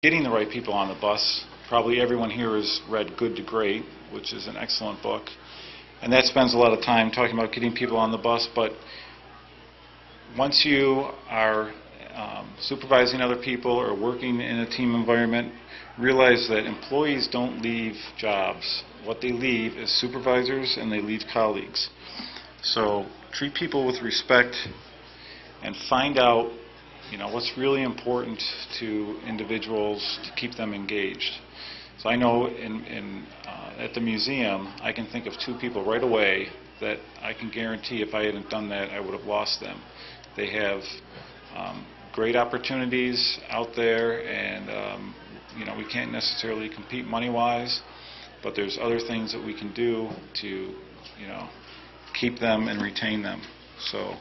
Getting the right people on the bus. Probably everyone here has read Good to Great, which is an excellent book. And that spends a lot of time talking about getting people on the bus. But once you are supervising other people or working in a team environment, realize that employees don't leave jobs. What they leave is supervisors, and they leave colleagues. So treat people with respect and find out what's really important to individuals to keep them engaged. So I know at the museum, I can think of 2 people right away that I can guarantee if I hadn't done that, I would have lost them. They have great opportunities out there, and we can't necessarily compete money-wise, but there's other things that we can do to keep them and retain them. So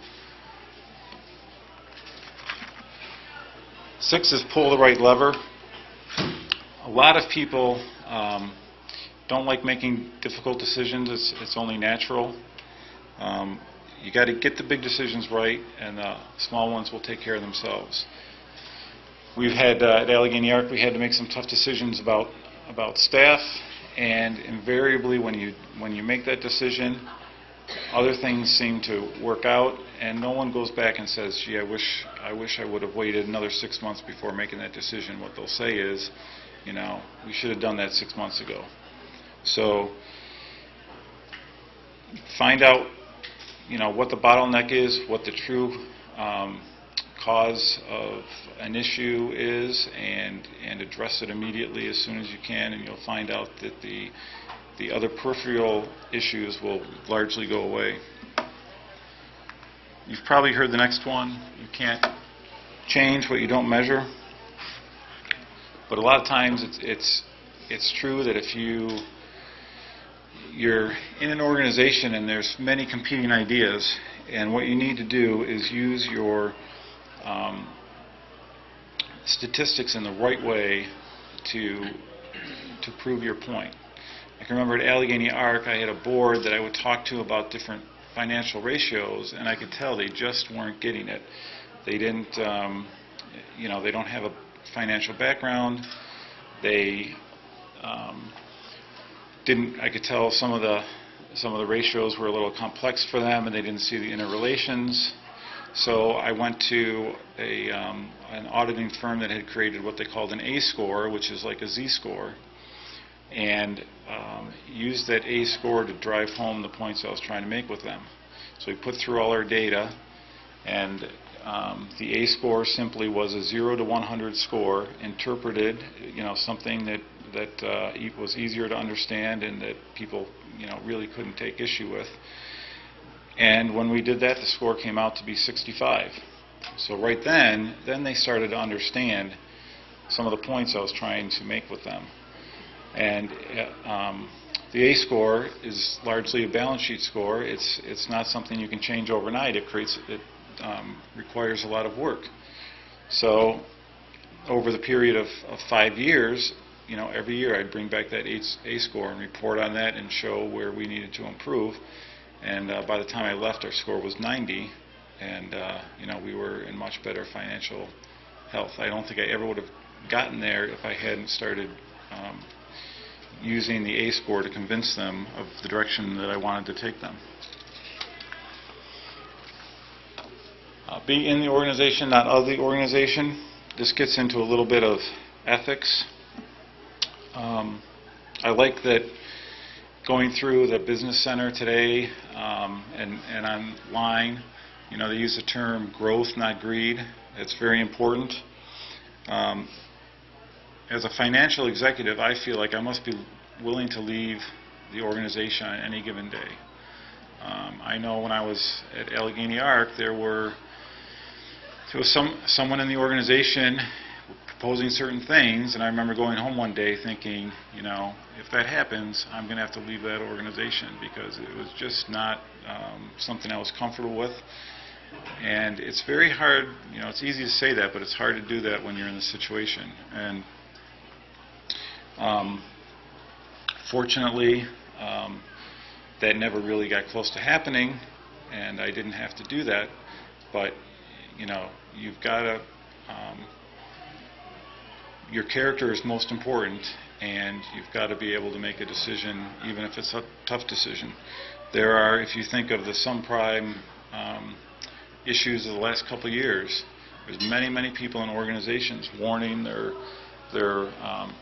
6 is pull the right lever. A lot of people don't like making difficult decisions. It's only natural. You got to get the big decisions right, and the small ones will take care of themselves. We've had at Allegheny Arc, we had to make some tough decisions about staff, and invariably when you make that decision, other things seem to work out, and no one goes back and says, gee, I wish I would have waited another 6 months before making that decision. What they'll say is, we should have done that 6 months ago. So find out, what the bottleneck is, what the true cause of an issue is, and address it immediately as soon as you can, and you'll find out that the other peripheral issues will largely go away. You've probably heard the next one. You can't change what you don't measure. But a lot of times it's true that if you're in an organization and there's many competing ideas, and what you need to do is use your statistics in the right way to prove your point. I can remember at Allegheny Arc, I had a board that I would talk to about different financial ratios, and I could tell they just weren't getting it. They didn't, they don't have a financial background. They didn't. I could tell some of the ratios were a little complex for them, and they didn't see the interrelations. So I went to an auditing firm that had created what they called an A score, which is like a Z score, and used that A score to drive home the points I was trying to make with them. So we put through all our data, and the A score simply was a 0 to 100 score, interpreted, something that was easier to understand and that people, really couldn't take issue with. And when we did that, the score came out to be 65. So right then they started to understand some of the points I was trying to make with them. And the A score is largely a balance sheet score. It's not something you can change overnight. It requires a lot of work. So over the period of 5 years, every year I'd bring back that A score and report on that and show where we needed to improve. And by the time I left, our score was 90, and we were in much better financial health. I don't think I ever would have gotten there if I hadn't started using the A score to convince them of the direction that I wanted to take them. Be in the organization, not of the organization. This gets into a little bit of ethics. I like that going through the business center today and online, they use the term growth, not greed. It's very important. As a financial executive, I feel like I must be willing to leave the organization on any given day. I know when I was at Allegheny Arc, there was someone in the organization proposing certain things, and I remember going home one day thinking, if that happens, I'm going to have to leave that organization, because it was just not something I was comfortable with. And it's very hard, it's easy to say that, but it's hard to do that when you're in the situation. And fortunately, that never really got close to happening, and I didn't have to do that. But you've got to your character is most important, and you've got to be able to make a decision, even if it's a tough decision. There are, if you think of the subprime issues of the last couple of years, there's many people in organizations warning their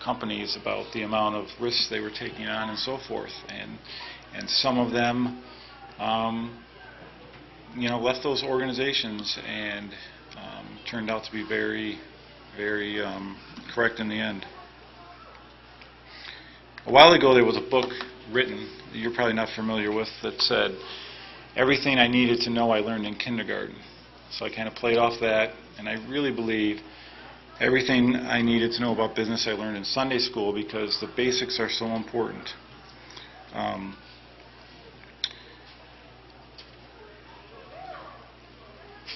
companies about the amount of risks they were taking on and so forth, and some of them left those organizations and turned out to be very correct in the end. A while ago there was a book written that you're probably not familiar with that said, "Everything I needed to know I learned in kindergarten." So I kind of played off that, and I really believe everything I needed to know about business I learned in Sunday school, because the basics are so important.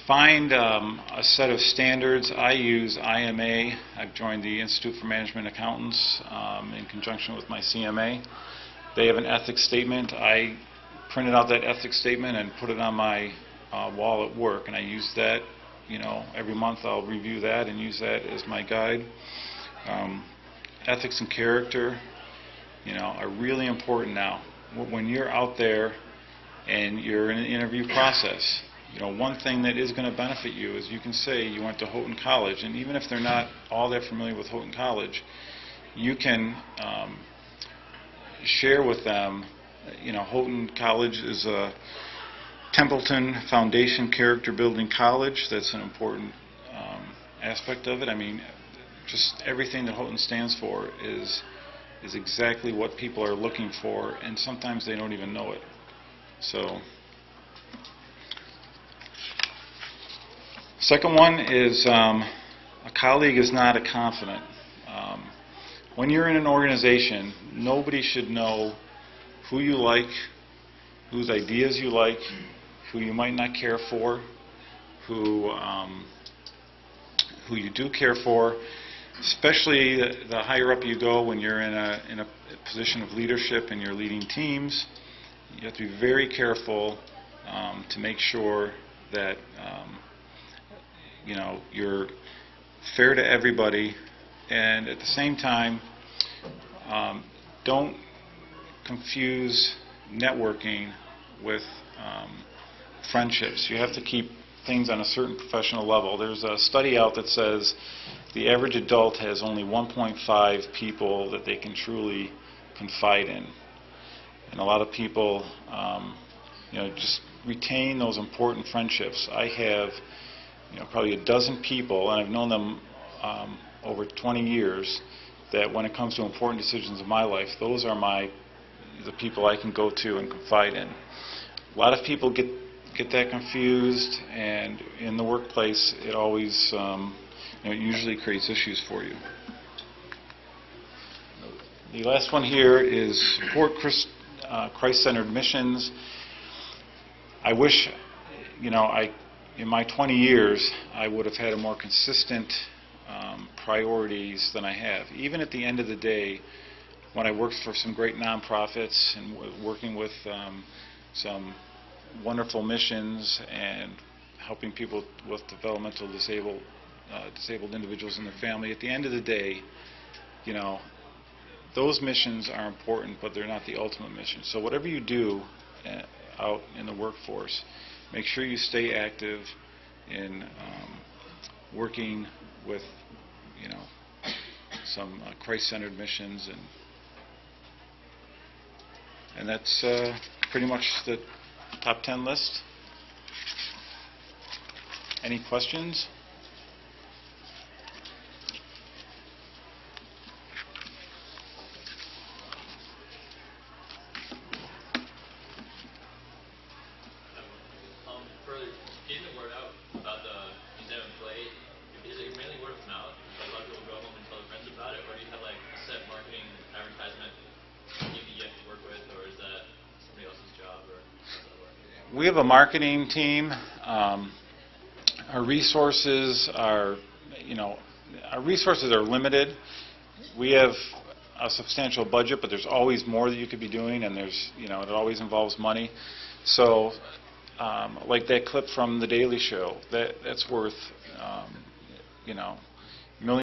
Find a set of standards. I use IMA. I've joined the Institute for Management Accountants in conjunction with my CMA. They have an ethics statement. I printed out that ethics statement and put it on my wall at work, and I use that. Every month I'll review that and use that as my guide. Ethics and character, are really important now. When you're out there and you're in an interview process, one thing that is going to benefit you is you can say you went to Houghton College, and even if they're not all that familiar with Houghton College, you can share with them, Houghton College is a Templeton Foundation character building college. That's an important aspect of it. I mean, just everything that Houghton stands for is exactly what people are looking for, and sometimes they don't even know it. So, second one is a colleague is not a confidant. When you're in an organization, nobody should know who you like, whose ideas you like, who you might not care for, who you do care for. Especially the higher up you go, when you're in a position of leadership and you're leading teams, you have to be very careful to make sure that you're fair to everybody, and at the same time, don't confuse networking with friendships. You have to keep things on a certain professional level. There's a study out that says the average adult has only 1.5 people that they can truly confide in, and a lot of people just retain those important friendships. I have probably a dozen people, and I've known them over 20 years, that when it comes to important decisions in my life, those are the people I can go to and confide in. A lot of people get that confused, and in the workplace it always it usually creates issues for you. The last one here is support Christ-centered missions. I wish in my 20 years I would have had a more consistent priorities than I have. Even at the end of the day, when I worked for some great nonprofits and working with some wonderful missions and helping people with developmental disabled individuals and their family, at the end of the day, those missions are important, but they're not the ultimate mission. So whatever you do out in the workforce, make sure you stay active in working with some Christ-centered missions, and that's pretty much the top 10 list. Any questions? For getting the word out about the museum play, is it mainly word of mouth? Like a lot of people go home and tell their friends about it, or do you have like a set marketing advertisement you have to work with, or is that somebody else's job, or how does that work? We have a marketing team. Our resources are limited. We have a substantial budget, but there's always more that you could be doing, and it always involves money. So, like that clip from The Daily Show, that's worth